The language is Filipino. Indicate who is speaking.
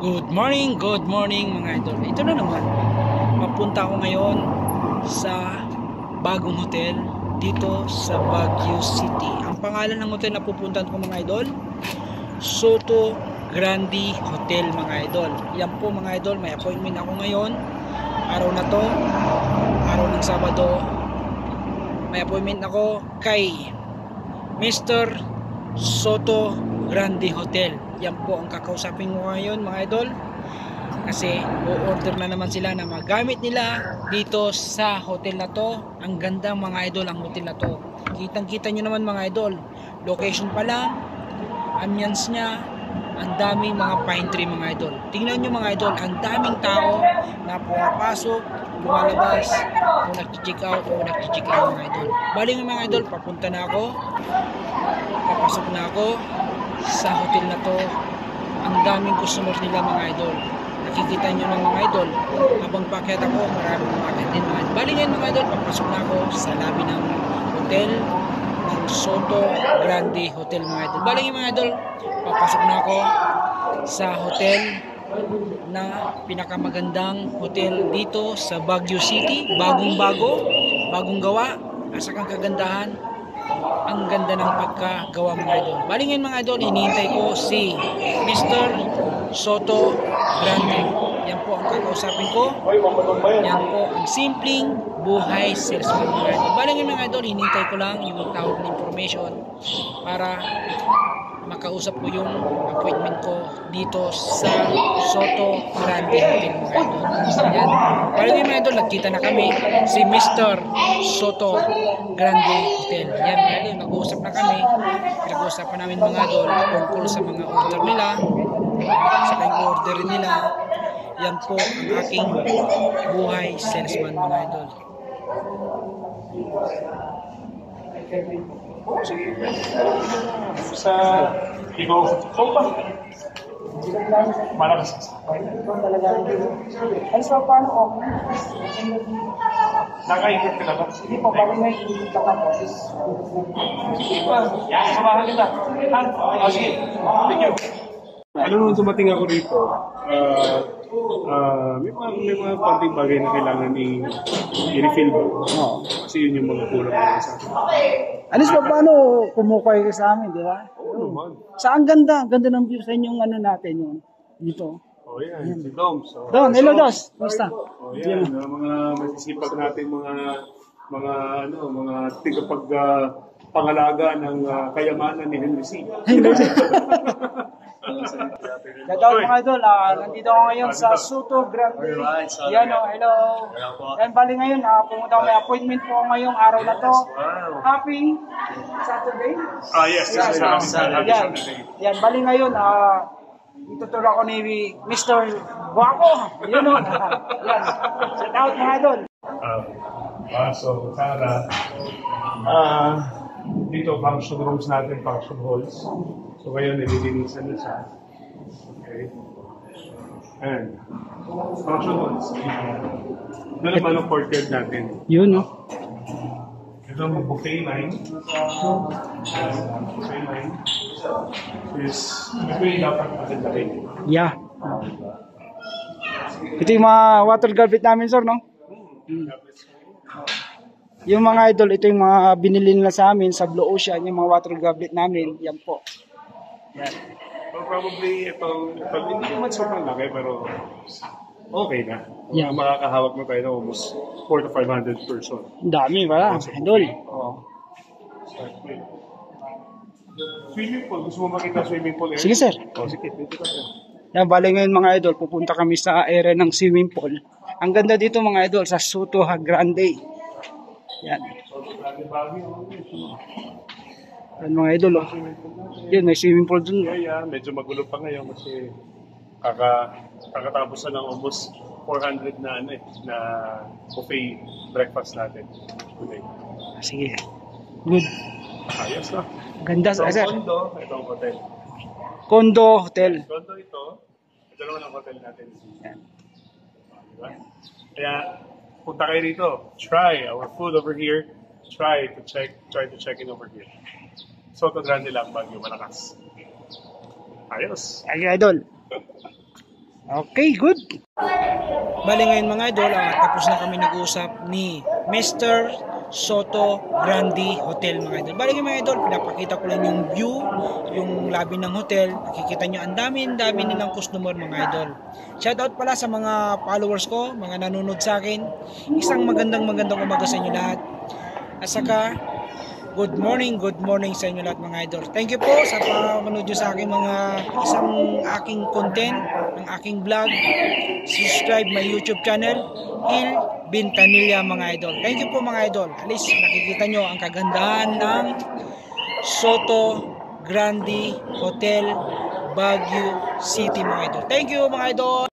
Speaker 1: Good morning mga idol. Ito na naman. Papunta ako ngayon sa bagong hotel dito sa Baguio City. Ang pangalan ng hotel na pupuntahan ko mga idol, Soto Grande Hotel mga idol. Yan po mga idol, may appointment ako ngayon. Araw na to, araw ng Sabado. May appointment ako kay Mr. Soto Grande Hotel. Yan po ang kakausapin ko ngayon mga idol, kasi o-order na naman sila na magamit nila dito sa hotel na to. Ang ganda mga idol ang hotel na to, kitang kita nyo naman mga idol. Location pa lang, ambience nya, ang daming mga pine tree mga idol. Tingnan nyo mga idol, ang daming tao na pumapasok, lumalabas, o nag-check out o nag-check out mga idol. Bali mga idol, papunta na ako, papasok na ako sa hotel na to. Ang daming customer nila mga idol, nakikita nyo ng mga idol. Habang pakyat ako, maraming umakit din mga idol. Bali ngayon mga idol, papasok na ako sa lobby ng hotel ng Soto Grande Hotel mga idol. Bali ngayon mga idol, papasok na ako sa hotel na pinakamagandang hotel dito sa Baguio City. Bagong gawa, asa kang kagandahan. Ang ganda ng pagkagawa mga idol. Bali ngayon mga idol, hinihintay ko si Mr. Soto Grande. Yan po ang kakausapin ko. Yan po ang simpleng buhay salesman mga idol. Bali ngayon mga idol, hinihintay ko lang yung tawag na information para makausap ko yung appointment ko dito sa Soto Grande Hotel mga idol. Yan. Bali ngayon mga idol, nagkita na kami si Mr. Soto Grande Hotel. Yan mga idol, nag-uusap na kami. Pinag-uusapan namin mga idol tungkol sa mga order nila, sa kayong order nila. Yan po ang aking buhay salesman mga idol.
Speaker 2: Sige. Sa ikaw, sopa. Malakas.
Speaker 3: Ay, so paano ko?
Speaker 2: Nakaikot ka na ba?
Speaker 3: Hindi po, bali may ikita ka po.
Speaker 2: Sige pa. Samahan kita. Sige. Thank you. Ano nung dumating ako rito, may mga konting bagay na kailangan i-refill ba?
Speaker 3: Oo.
Speaker 2: Kasi yun yung mga kulang natin sa akin.
Speaker 3: Alis pa paano kumukay ka sa amin, di ba?
Speaker 2: Oo naman.
Speaker 3: Sa ang ganda ng view sa inyong ano natin yun. Dito.
Speaker 2: Oh yan, si Dom. So,
Speaker 3: Don, hello Dos. Kumusta?
Speaker 2: oh yan, mga masisipag natin mga tigapag pangalaga ng kayamanan ni Henry C.
Speaker 3: Shoutout mga idol, nandito ako ngayon sa Soto Grande. Yan o, hello. Yan, bali ngayon, pumunta ako, may appointment po ngayong araw na to. Happy Saturday?
Speaker 2: Yes.
Speaker 3: Yan, bali ngayon, ituturo ako ni Mr. Guapo. Yun o. Yan, shoutout mga idol.
Speaker 2: So, Tara, dito function rooms natin, function halls. So ngayon, nililinisan na siya. Okay. And function halls. Doon naman ang courtyard natin.
Speaker 3: Yun o.
Speaker 2: Ito ang buffet line. Buffet line ito yung dapat magandang.
Speaker 3: Yeah. Ito yung mga water garbage namin, sir, no? Yung mga idol, ito yung mga binili nila sa amin sa Blue Ocean, yung mga water garbage namin, yan po. Yan.
Speaker 2: Well, probably hindi naman sobrang laki, pero okay na.
Speaker 3: Yeah.
Speaker 2: Makakahawak mo tayo ng almost 400 to 500 person.
Speaker 3: Dami pala, idol.
Speaker 2: Oo. Swimming pool, gusto mo makita swimming pool?
Speaker 3: Sige, sir.
Speaker 2: Sige, dito tayo.
Speaker 3: Yan, bali ngayon mga idol, pupunta kami sa area ng swimming pool. Ang ganda dito mga idol, sa Soto Grande. Yan. Yan mga idol, oh. Yun, may swimming pool dun.
Speaker 2: Yeah, medyo magulo pa ngayon kasi kakatapos na ng almost 400 na buffet breakfast natin today.
Speaker 3: Sige. Good.
Speaker 2: Ayos na.
Speaker 3: Ganda,
Speaker 2: So,
Speaker 3: sir.
Speaker 2: condo, ito ang hotel.
Speaker 3: Condo Hotel.
Speaker 2: Condo ito naman ang hotel natin.
Speaker 3: Yan.
Speaker 2: Diba? Kaya, punta kayo rito. Try our food over here. Try to check in over here. Soto Grande lang, Baguio, malakas. Ayos.
Speaker 3: Ay, idol.
Speaker 1: Okay, good. Bali ngayon mga idol, tapos na kami nag-usap ni Mr. Soto Grande Hotel mga idol. Bali ngayon mga idol, pinapakita ko lang yung view, yung lobby ng hotel. Nakikita nyo, ang dami nilang customer mga idol. Shoutout pala sa mga followers ko, mga nanonood sa akin. Isang magandang umaga sa inyo lahat. At saka, good morning sa inyo lahat mga idol. Thank you po sa panonood nyo sa aking aking content, ang aking vlog. Subscribe my YouTube channel, Il Bintanilla mga idol. Thank you po mga idol. At least nakikita nyo ang kagandahan ng Soto Grande Hotel, Baguio City mga idol. Thank you mga idol.